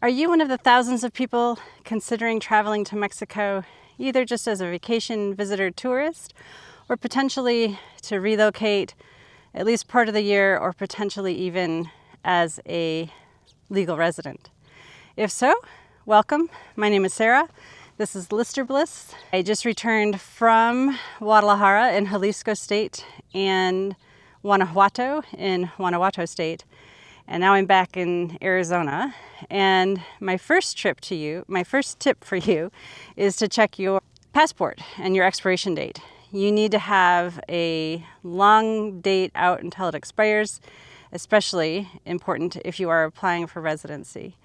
Are you one of the thousands of people considering traveling to Mexico, either just as a vacation visitor tourist or potentially to relocate at least part of the year or potentially even as a legal resident? If so, welcome. My name is Sarah. This is Lister Bliss. I just returned from Guadalajara in Jalisco State and Guanajuato in Guanajuato State. And now I'm back in Arizona. And my first tip for you is to check your passport and your expiration date. You need to have a long date out until it expires, especially important if you are applying for residency.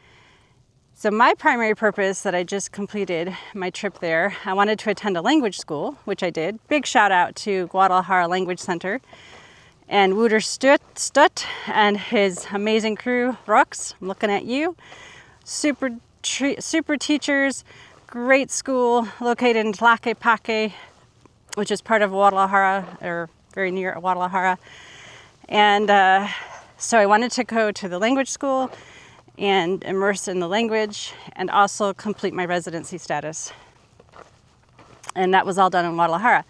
So my primary purpose that I just completed my trip there, I wanted to attend a language school, which I did. Big shout out to Guadalajara Language Center and Wouter Stutt and his amazing crew. Rux, I'm looking at you. Super teachers, great school located in Tlaquepaque, which is part of Guadalajara, or very near Guadalajara. And so I wanted to go to the language school and immerse in the language and also complete my residency status. And that was all done in Guadalajara.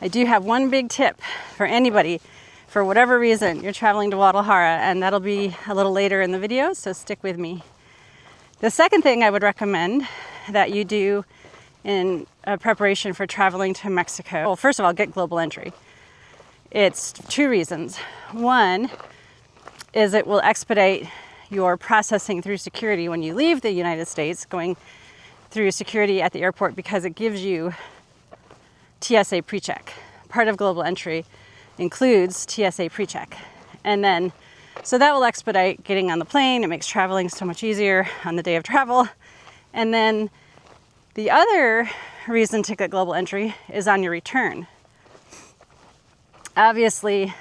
I do have one big tip for anybody. For whatever reason, you're traveling to Guadalajara, and that'll be a little later in the video, so stick with me. The second thing I would recommend that you do in preparation for traveling to Mexico, well, first of all, get global entry. It's two reasons. One is it will expedite your processing through security when you leave the United States, going through security at the airport, because it gives you TSA pre-check. Part of global entry includes TSA pre-check. And then, so that will expedite getting on the plane. It makes traveling so much easier on the day of travel. And then the other reason to get global entry is on your return. Obviously,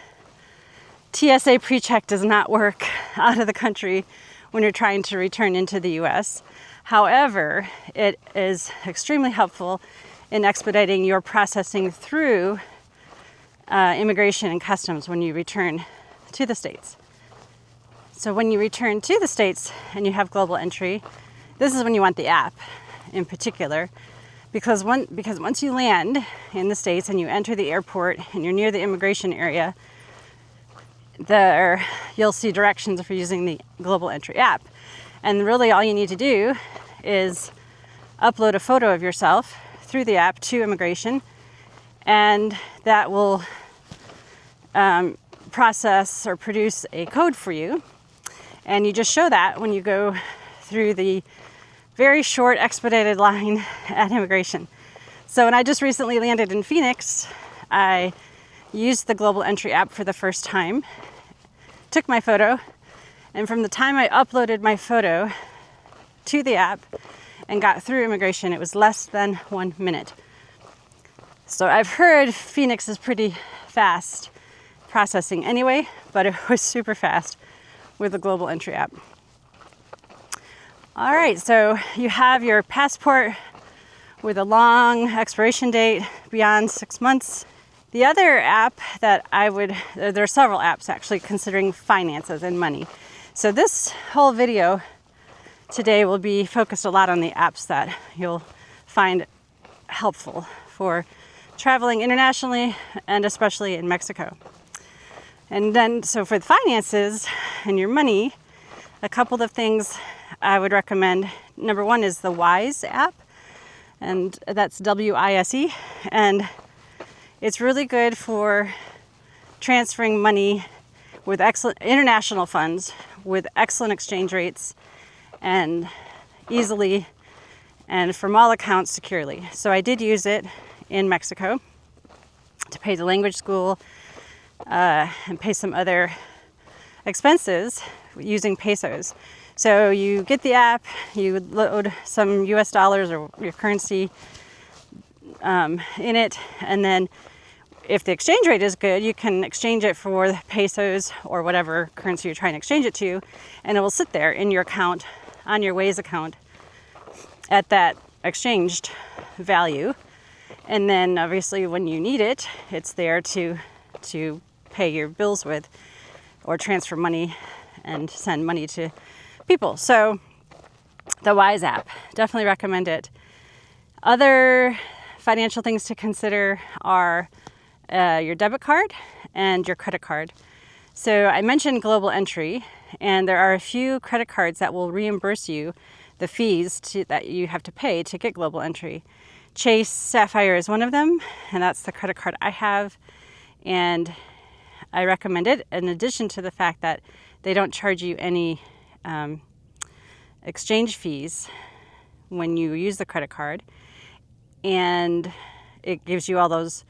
TSA pre-check does not work out of the country when you're trying to return into the US. However, it is extremely helpful in expediting your processing through immigration and customs when you return to the States. So when you return to the States and you have global entry, this is when you want the app in particular, because once you land in the States and you enter the airport and you're near the immigration area, you'll see directions for using the global entry app. And really all you need to do is upload a photo of yourself through the app to immigration, and that will process or produce a code for you. And you just show that when you go through the very short expedited line at immigration. So when I just recently landed in Phoenix, I used the global entry app for the first time, took my photo, and from the time I uploaded my photo to the app and got through immigration, it was less than 1 minute. So I've heard Phoenix is pretty fast processing anyway, but it was super fast with the global entry app. All right, so you have your passport with a long expiration date beyond 6 months. The other app that there are several apps actually considering finances and money. So this whole video today will be focused a lot on the apps that you'll find helpful for traveling internationally and especially in Mexico. And then, so for the finances and your money, a couple of things I would recommend. Number one is the WISE app, and that's W-I-S-E. And it's really good for transferring money with excellent international funds with excellent exchange rates and easily and from all accounts securely. So I did use it in Mexico to pay the language school and pay some other expenses using pesos. So you get the app, you load some US dollars or your currency in it, and then if the exchange rate is good, you can exchange it for pesos or whatever currency you're trying to exchange it to, and it will sit there in your account, on your Waze account, at that exchanged value. And then obviously when you need it, it's there to pay your bills with or transfer money and send money to people. So The Wise app, definitely recommend it. Other financial things to consider are your debit card and your credit card. So I mentioned global entry, and there are a few credit cards that will reimburse you the fees that you have to pay to get global entry. Chase Sapphire is one of them, and that's the credit card I have, and I recommend it, in addition to the fact that they don't charge you any exchange fees when you use the credit card, and it gives you all those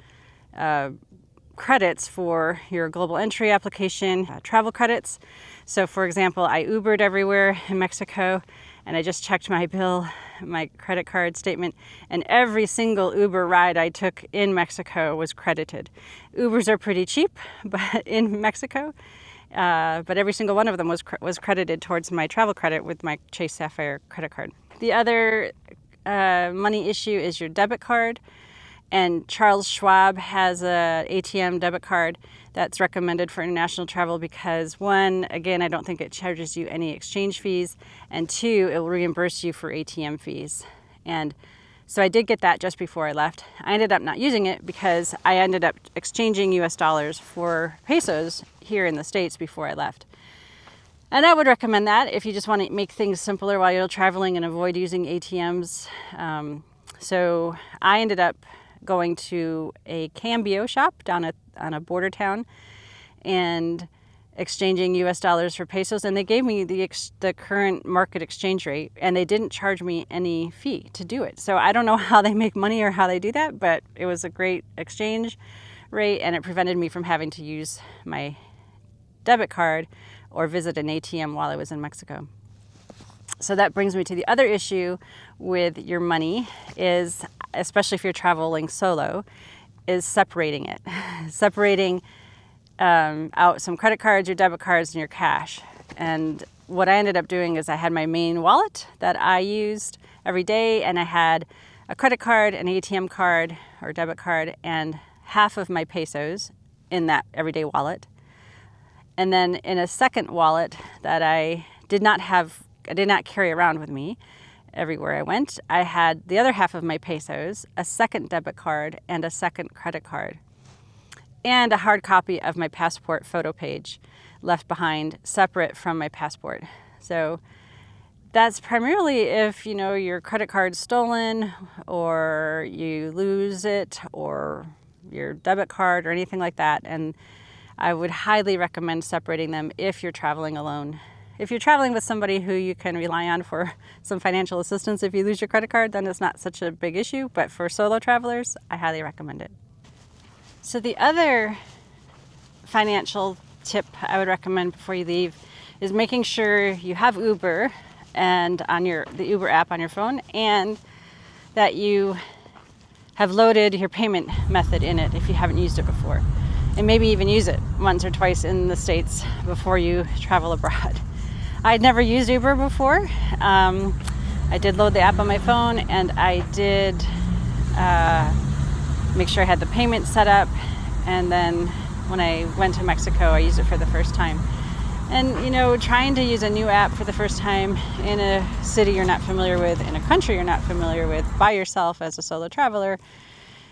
credits for your global entry application, travel credits. So for example, I Ubered everywhere in Mexico, and I just checked my bill, my credit card statement, and every single Uber ride I took in Mexico was credited. Ubers are pretty cheap, but in Mexico, but every single one of them was credited towards my travel credit with my Chase Sapphire credit card. The other money issue is your debit card. And Charles Schwab has a ATM debit card that's recommended for international travel because, one, again, I don't think it charges you any exchange fees, and two, it will reimburse you for ATM fees. And so I did get that just before I left. I ended up not using it because I ended up exchanging US dollars for pesos here in the States before I left. And I would recommend that if you just want to make things simpler while you're traveling and avoid using ATMs. So I ended up going to a cambio shop down on a border town and exchanging US dollars for pesos, and they gave me the current market exchange rate, and they didn't charge me any fee to do it. So I don't know how they make money or how they do that, but it was a great exchange rate, and it prevented me from having to use my debit card or visit an ATM while I was in Mexico. So that brings me to the other issue with your money is, especially if you're traveling solo, is separating it. Separating out some credit cards, your debit cards, and your cash. And what I ended up doing is I had my main wallet that I used every day, and I had a credit card, an ATM card or debit card, and half of my pesos in that everyday wallet. And then in a second wallet that I did not carry around with me everywhere I went, I had the other half of my pesos, a second debit card, and a second credit card, and a hard copy of my passport photo page left behind separate from my passport. So that's primarily if, your credit card's stolen or you lose it, or your debit card or anything like that. And I would highly recommend separating them if you're traveling alone. If you're traveling with somebody who you can rely on for some financial assistance if you lose your credit card, then it's not such a big issue. But for solo travelers, I highly recommend it. So the other financial tip I would recommend before you leave is making sure you have Uber and the Uber app on your phone, and that you have loaded your payment method in it if you haven't used it before. And maybe even use it once or twice in the States before you travel abroad. I'd never used Uber before. I did load the app on my phone, and I did make sure I had the payment set up. And then when I went to Mexico, I used it for the first time. And, trying to use a new app for the first time in a city you're not familiar with, in a country you're not familiar with, by yourself as a solo traveler,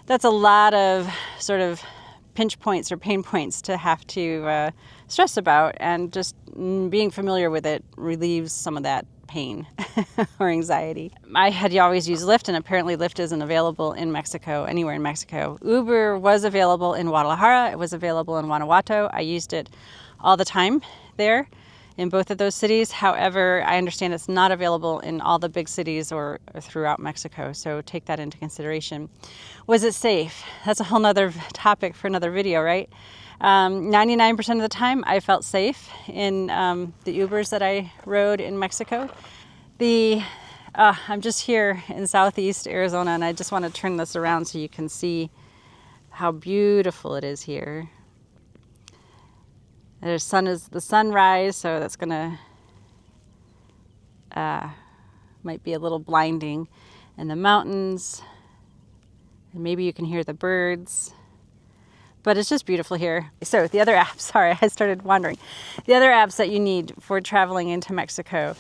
that's a lot of sort of pinch points or pain points to have to stress about, and just being familiar with it relieves some of that pain or anxiety. I had always used Lyft, and apparently Lyft isn't available in Mexico, anywhere in Mexico. Uber was available in Guadalajara. It was available in Guanajuato. I used it all the time there in both of those cities. However, I understand it's not available in all the big cities or throughout Mexico, so take that into consideration. Was it safe? That's a whole nother topic for another video, right? 99% of the time I felt safe in the Ubers that I rode in Mexico. I'm just here in southeast Arizona, and I just want to turn this around so you can see how beautiful it is here. The sunrise, so that's gonna might be a little blinding, and the mountains, and maybe you can hear the birds, but it's just beautiful here. So the other apps, sorry, I started wandering. The other apps that you need for traveling into Mexico,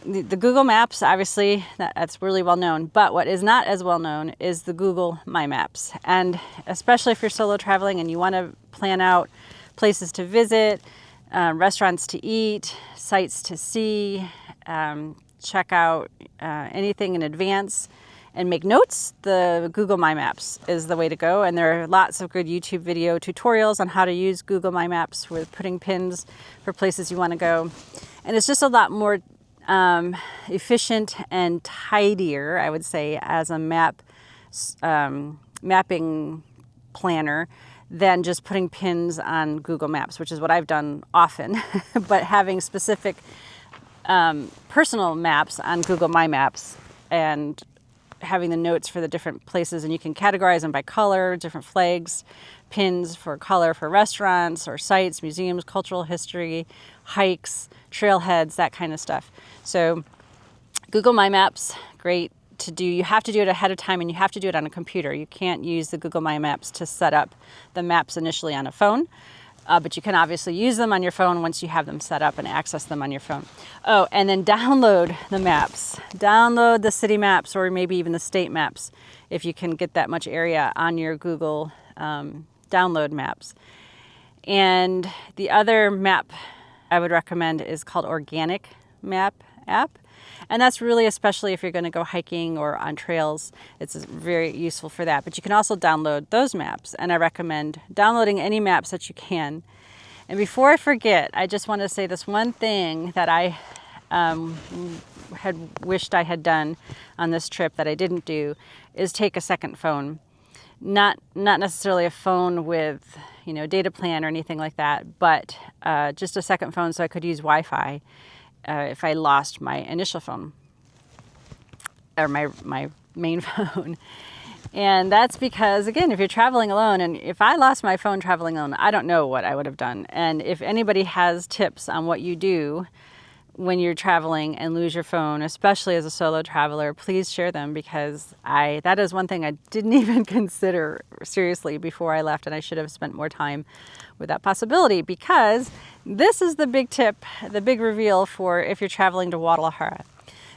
the Google Maps, obviously, that's really well known. But what is not as well known is the Google My Maps. And especially if you're solo traveling and you want to plan out places to visit, restaurants to eat, sites to see, check out anything in advance, and make notes, the Google My Maps is the way to go. And there are lots of good YouTube video tutorials on how to use Google My Maps with putting pins for places you want to go. And it's just a lot more efficient and tidier, I would say, as a mapping planner than just putting pins on Google Maps, which is what I've done often. But having specific personal maps on Google My Maps and having the notes for the different places, and you can categorize them by color, different flags, pins for color for restaurants or sites, museums, cultural history, hikes, trailheads, that kind of stuff. So Google My Maps, great to do. You have to do it ahead of time, and you have to do it on a computer. You can't use the Google My Maps to set up the maps initially on a phone. But you can obviously use them on your phone once you have them set up and access them on your phone. Oh, and then download the maps. Download the city maps or maybe even the state maps if you can get that much area on your Google download maps. And the other map I would recommend is called Organic Map app. And that's really especially if you're going to go hiking or on trails. It's very useful for that. But you can also download those maps. And I recommend downloading any maps that you can. And before I forget, I just want to say this one thing that I had wished I had done on this trip that I didn't do is take a second phone. Not necessarily a phone with, data plan or anything like that, but just a second phone so I could use Wi-Fi. If I lost my initial phone or my main phone. And that's because, again, if you're traveling alone, and if I lost my phone traveling alone, I don't know what I would have done. And if anybody has tips on what you do when you're traveling and lose your phone, especially as a solo traveler, please share them, because that is one thing I didn't even consider seriously before I left, and I should have spent more time with that possibility, because this is the big tip, the big reveal for if you're traveling to Guadalajara.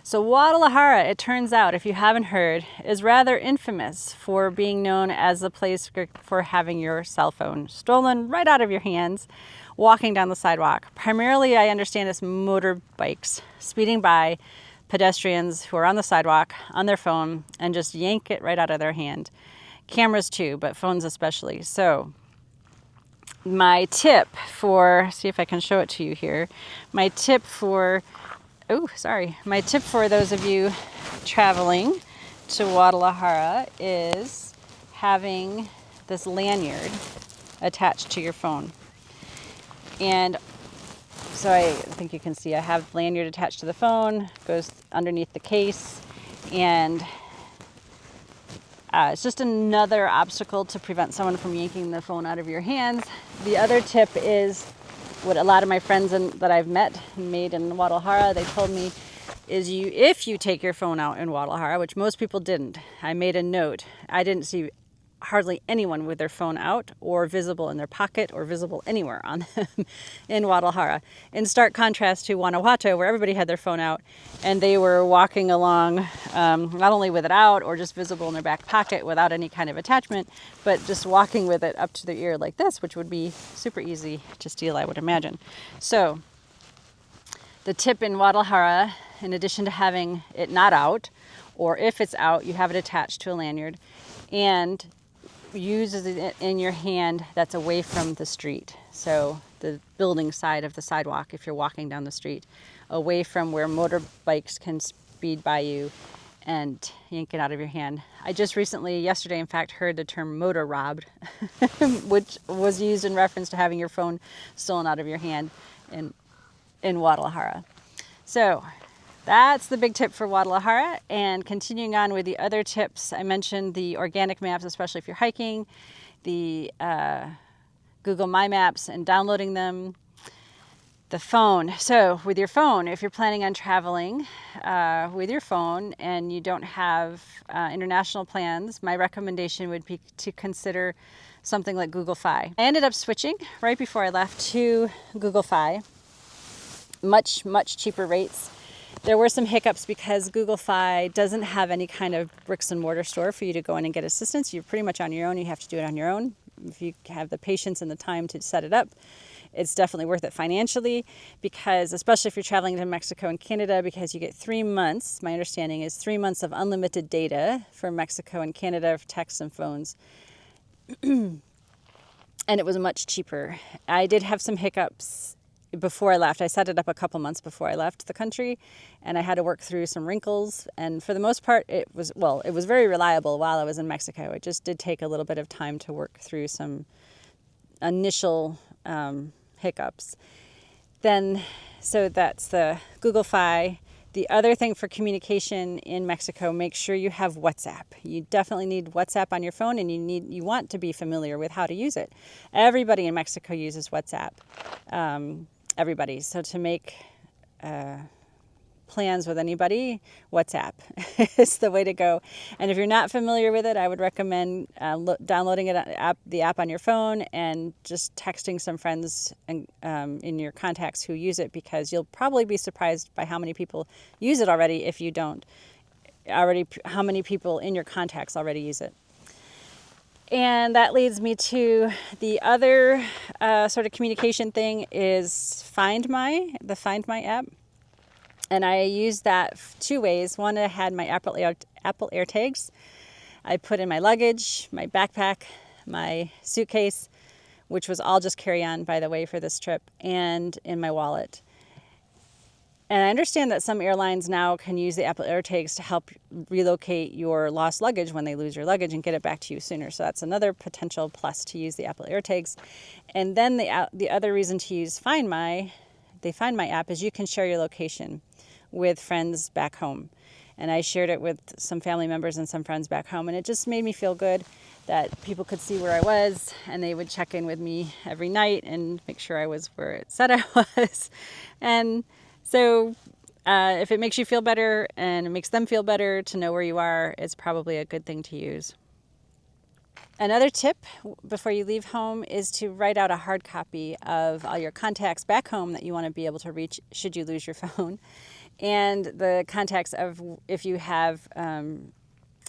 So Guadalajara, it turns out, if you haven't heard, is rather infamous for being known as a place for having your cell phone stolen right out of your hands walking down the sidewalk. Primarily, I understand it's motorbikes speeding by pedestrians who are on the sidewalk on their phone and just yank it right out of their hand. Cameras too, but phones especially. So my tip see if I can show it to you here. My tip for those of you traveling to Guadalajara is having this lanyard attached to your phone. And so I think you can see I have the lanyard attached to the phone, goes underneath the case, and it's just another obstacle to prevent someone from yanking the phone out of your hands. The other tip is what a lot of my friends that I've met and made in Guadalajara, they told me, is if you take your phone out in Guadalajara, which most people didn't, I made a note. I didn't see hardly anyone with their phone out or visible in their pocket or visible anywhere on them in Guadalajara. In stark contrast to Guanajuato, where everybody had their phone out and they were walking along not only with it out or just visible in their back pocket without any kind of attachment, but just walking with it up to their ear like this, which would be super easy to steal, I would imagine. So the tip in Guadalajara, in addition to having it not out, or if it's out, you have it attached to a lanyard, and uses it in your hand that's away from the street. So the building side of the sidewalk, if you're walking down the street, away from where motorbikes can speed by you and yank it out of your hand. I just recently, yesterday in fact, heard the term motor robbed, which was used in reference to having your phone stolen out of your hand in Guadalajara. So that's the big tip for Guadalajara. And continuing on with the other tips, I mentioned the organic maps, especially if you're hiking, the Google My Maps and downloading them, the phone. So with your phone, if you're planning on traveling with your phone and you don't have international plans, my recommendation would be to consider something like Google Fi. I ended up switching right before I left to Google Fi. Much cheaper rates. There were some hiccups because Google Fi doesn't have any kind of bricks and mortar store for you to go in and get assistance. You're pretty much on your own. You have to do it on your own. If you have the patience and the time to set it up, it's definitely worth it financially, because especially if you're traveling to Mexico and Canada, because you get 3 months, my understanding is 3 months of unlimited data for Mexico and Canada for texts and phones. And it was much cheaper. I did have some hiccups before I left. I set it up a couple months before I left the country, and I had to work through some wrinkles. And for the most part, it was very reliable while I was in Mexico. It just did take a little bit of time to work through some initial hiccups. So that's the Google Fi. The other thing for communication in Mexico, make sure you have WhatsApp. You definitely need WhatsApp on your phone, and you want to be familiar with how to use it. Everybody in Mexico uses WhatsApp. Everybody. So to make plans with anybody, WhatsApp is the way to go. And if you're not familiar with it, I would recommend downloading the app on your phone and just texting some friends and in your contacts who use it, because you'll probably be surprised by how many people use it already if you don't already, how many people in your contacts already use it. And that leads me to the other sort of communication thing is the Find My app. And I use that 2 ways. One, I had my Apple AirTags. I put in my luggage, my backpack, my suitcase, which was all just carry-on, by the way, for this trip, and in my wallet. And I understand that some airlines now can use the Apple AirTags to help relocate your lost luggage when they lose your luggage and get it back to you sooner. So that's another potential plus to use the Apple AirTags. And then the other reason to use Find My app is you can share your location with friends back home. And I shared it with some family members and some friends back home. And it just made me feel good that people could see where I was, and they would check in with me every night and make sure I was where it said I was. And so if it makes you feel better and it makes them feel better to know where you are, it's probably a good thing to use. Another tip before you leave home is to write out a hard copy of all your contacts back home that you want to be able to reach should you lose your phone, and the contacts of if you have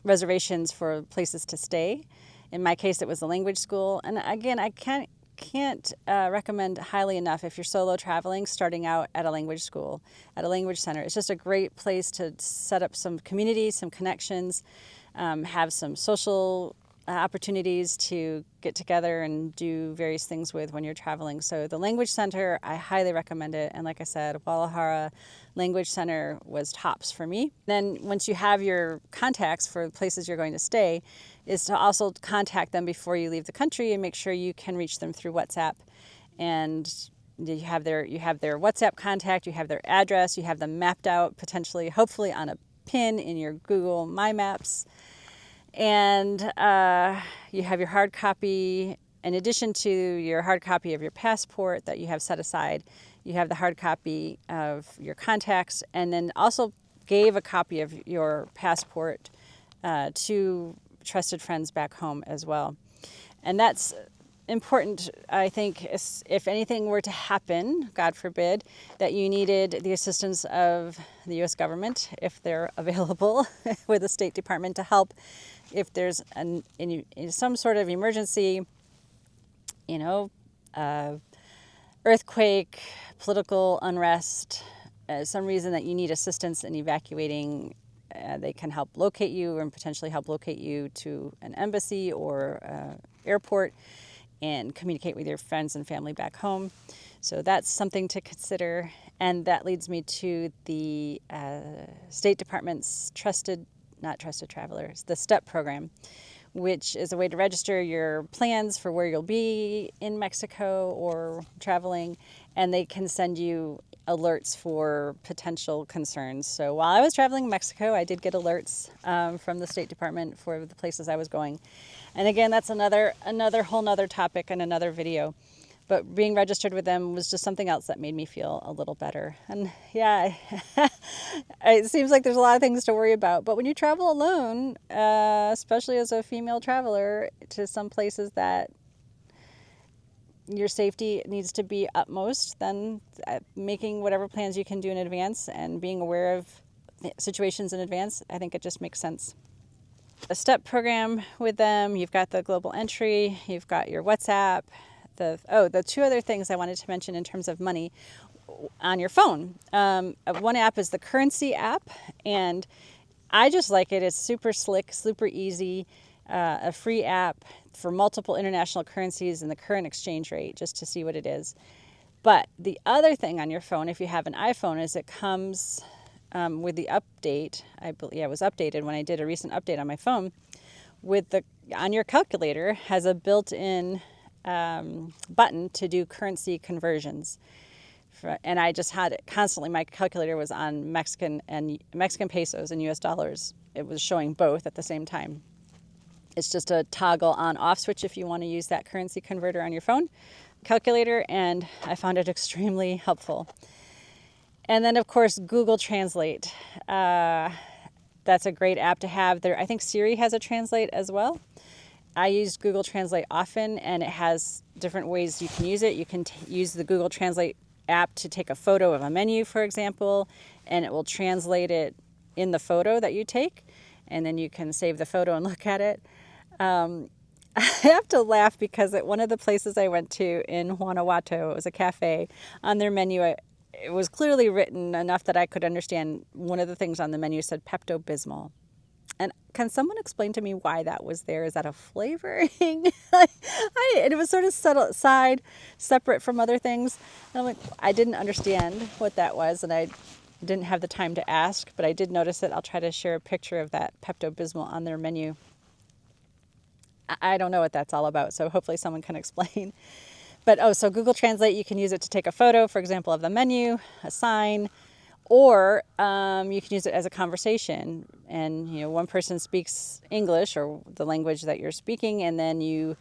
reservations for places to stay. In my case, it was the language school. And again, I can't recommend highly enough, if you're solo traveling, starting out at a language school, at a language center. It's just a great place to set up some community, some connections, have some social opportunities to get together and do various things with when you're traveling. So the language center, I highly recommend it. And like I said, Guadalajara Language Center was tops for me. Then once you have your contacts for places you're going to stay, is to also contact them before you leave the country and make sure you can reach them through WhatsApp. And you have their WhatsApp contact, you have their address, you have them mapped out potentially, hopefully on a pin in your Google My Maps. And you have your hard copy, in addition to your hard copy of your passport that you have set aside, you have the hard copy of your contacts, and then also gave a copy of your passport to trusted friends back home as well. And that's important, I think, if anything were to happen, God forbid, that you needed the assistance of the U.S. government, if they're available, with the State Department to help. If there's some sort of emergency, earthquake, political unrest, some reason that you need assistance in evacuating, they can help locate you and potentially help locate you to an embassy or airport and communicate with your friends and family back home. So that's something to consider. And that leads me to the State Department's not trusted travelers, the STEP program, which is a way to register your plans for where you'll be in Mexico or traveling, and they can send you alerts for potential concerns. So while I was traveling in Mexico, I did get alerts from the State Department for the places I was going. And again, that's another whole nother topic and another video. But being registered with them was just something else that made me feel a little better. And yeah, it seems like there's a lot of things to worry about. But when you travel alone, especially as a female traveler to some places that your safety needs to be utmost, then making whatever plans you can do in advance and being aware of situations in advance, I think it just makes sense. A step program with them, you've got the global entry, you've got your WhatsApp. The two other things I wanted to mention in terms of money on your phone. One app is the currency app, and I just like it. It's super slick, super easy, a free app for multiple international currencies and the current exchange rate, just to see what it is. But the other thing on your phone, if you have an iPhone, is it comes with the update. I believe it was updated when I did a recent update on my phone. On your calculator has a built-in button to do currency conversions. And I just had it constantly. My calculator was on Mexican pesos and US dollars. It was showing both at the same time. It's just a toggle on-off switch if you want to use that currency converter on your phone calculator, and I found it extremely helpful. And then, of course, Google Translate. That's a great app to have there. I think Siri has a Translate as well. I use Google Translate often, and it has different ways you can use it. You can use the Google Translate app to take a photo of a menu, for example, and it will translate it in the photo that you take, and then you can save the photo and look at it. I have to laugh because at one of the places I went to in Guanajuato, it was a cafe, on their menu, it was clearly written enough that I could understand. One of the things on the menu said Pepto-Bismol. And can someone explain to me why that was there? Is that a flavoring? It was sort of separate from other things. And I'm like, I didn't understand what that was, and I didn't have the time to ask, but I did notice it. I'll try to share a picture of that Pepto-Bismol on their menu. I don't know what that's all about, so hopefully someone can explain. But so Google Translate, you can use it to take a photo, for example, of the menu, a sign, or you can use it as a conversation. And one person speaks English or the language that you're speaking, and then you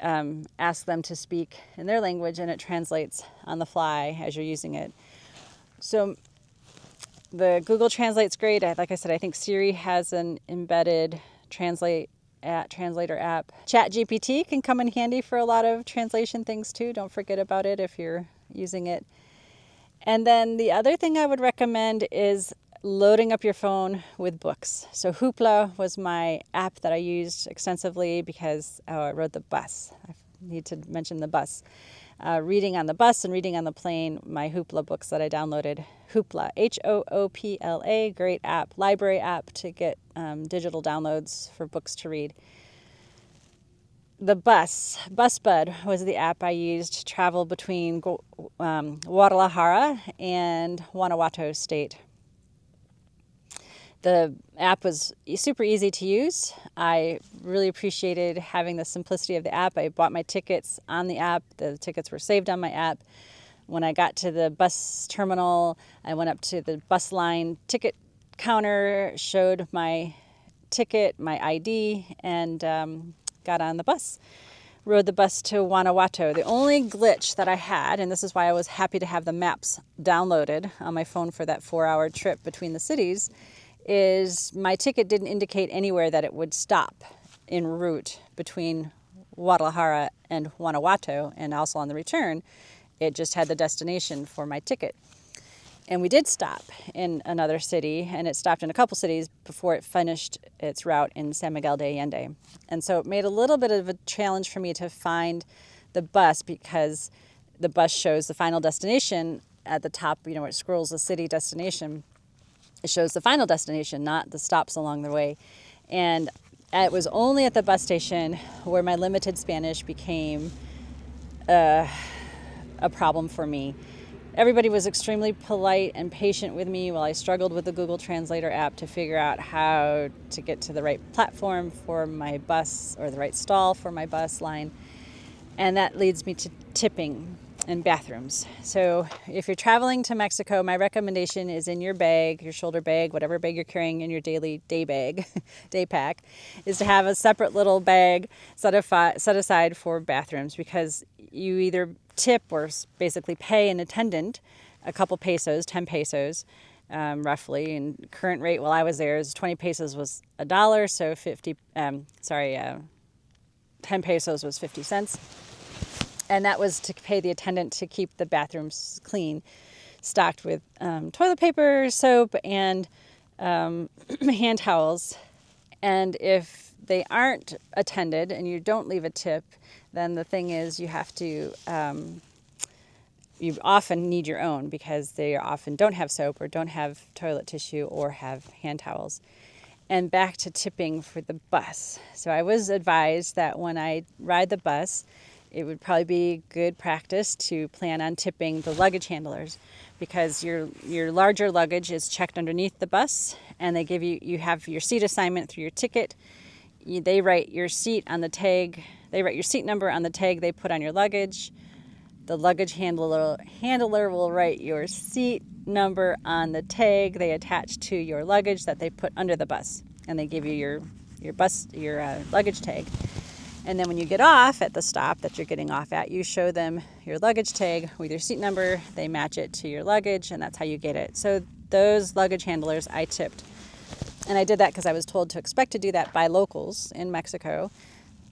ask them to speak in their language, and it translates on the fly as you're using it. So the Google Translate's great. Like I said, I think Siri has an embedded translator app. ChatGPT can come in handy for a lot of translation things too. Don't forget about it if you're using it. And then the other thing I would recommend is loading up your phone with books. So Hoopla was my app that I used extensively because I rode the bus. I need to mention the bus. Reading on the bus and reading on the plane, my Hoopla books that I downloaded. Hoopla, Hoopla, great app, library app to get digital downloads for books to read. The BusBud was the app I used to travel between Guadalajara and Guanajuato State. The app was super easy to use. I really appreciated having the simplicity of the app. I bought my tickets on the app. The tickets were saved on my app. When I got to the bus terminal, I went up to the bus line ticket counter, showed my ticket, my ID, and got on the bus. Rode the bus to Guanajuato. The only glitch that I had, and this is why I was happy to have the maps downloaded on my phone for that 4-hour trip between the cities, is my ticket didn't indicate anywhere that it would stop en route between Guadalajara and Guanajuato, and also on the return, it just had the destination for my ticket. And we did stop in another city, and it stopped in a couple cities before it finished its route in San Miguel de Allende. And so it made a little bit of a challenge for me to find the bus, because the bus shows the final destination at the top, where it scrolls the city destination. It shows the final destination, not the stops along the way. And it was only at the bus station where my limited Spanish became a problem for me. Everybody was extremely polite and patient with me while I struggled with the Google Translator app to figure out how to get to the right platform for my bus, or the right stall for my bus line. And that leads me to tipping and bathrooms. So if you're traveling to Mexico, my recommendation is in your bag, your shoulder bag, whatever bag you're carrying in your daily day bag, day pack, is to have a separate little bag set aside for bathrooms, because you either tip or basically pay an attendant a couple pesos, 10 pesos, roughly. And current rate while I was there is 20 pesos was $1, so 10 pesos was 50 cents. And that was to pay the attendant to keep the bathrooms clean, stocked with toilet paper, soap, and hand towels. And if they aren't attended and you don't leave a tip, then the thing is you have to, you often need your own because they often don't have soap or don't have toilet tissue or have hand towels. And back to tipping for the bus. So I was advised that when I ride the bus, it would probably be good practice to plan on tipping the luggage handlers, because your larger luggage is checked underneath the bus, and they give you have your seat assignment through your ticket. They write your seat on the tag. They write your seat number on the tag they put on your luggage. The luggage handler will write your seat number on the tag they attach to your luggage that they put under the bus, and they give you your luggage tag. And then when you get off at the stop that you're getting off at, you show them your luggage tag with your seat number. They match it to your luggage, and that's how you get it. So those luggage handlers I tipped. And I did that because I was told to expect to do that by locals in Mexico,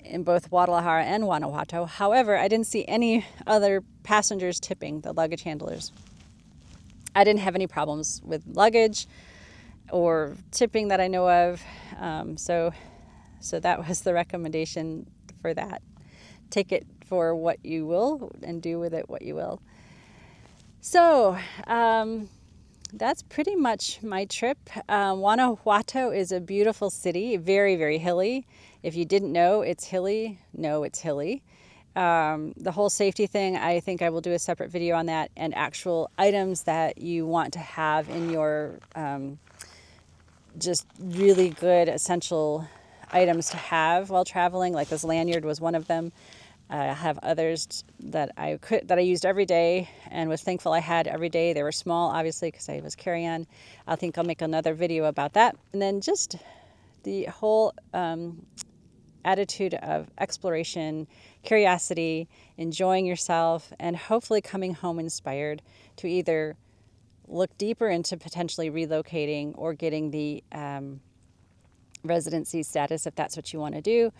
in both Guadalajara and Guanajuato. However, I didn't see any other passengers tipping the luggage handlers. I didn't have any problems with luggage or tipping that I know of. So that was the recommendation for that. Take it for what you will and do with it what you will. So that's pretty much my trip. Guanajuato is a beautiful city, very, very hilly. If you didn't know it's hilly, no, it's hilly. The whole safety thing, I think I will do a separate video on that, and actual items that you want to have in your just really good essential items to have while traveling. Like this lanyard was one of them. I have others that I used every day and was thankful I had every day. They were small, obviously, because I was carry-on. I think I'll make another video about that. And then just the whole attitude of exploration, curiosity, enjoying yourself, and hopefully coming home inspired to either look deeper into potentially relocating or getting the residency status if that's what you want to do,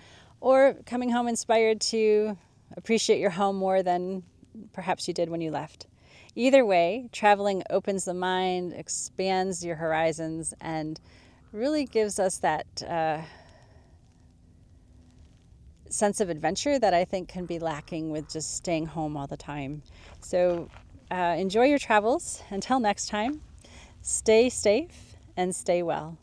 or coming home inspired to appreciate your home more than perhaps you did when you left. Either way, traveling opens the mind, expands your horizons, and really gives us that sense of adventure that I think can be lacking with just staying home all the time. So enjoy your travels. Until next time, stay safe and stay well.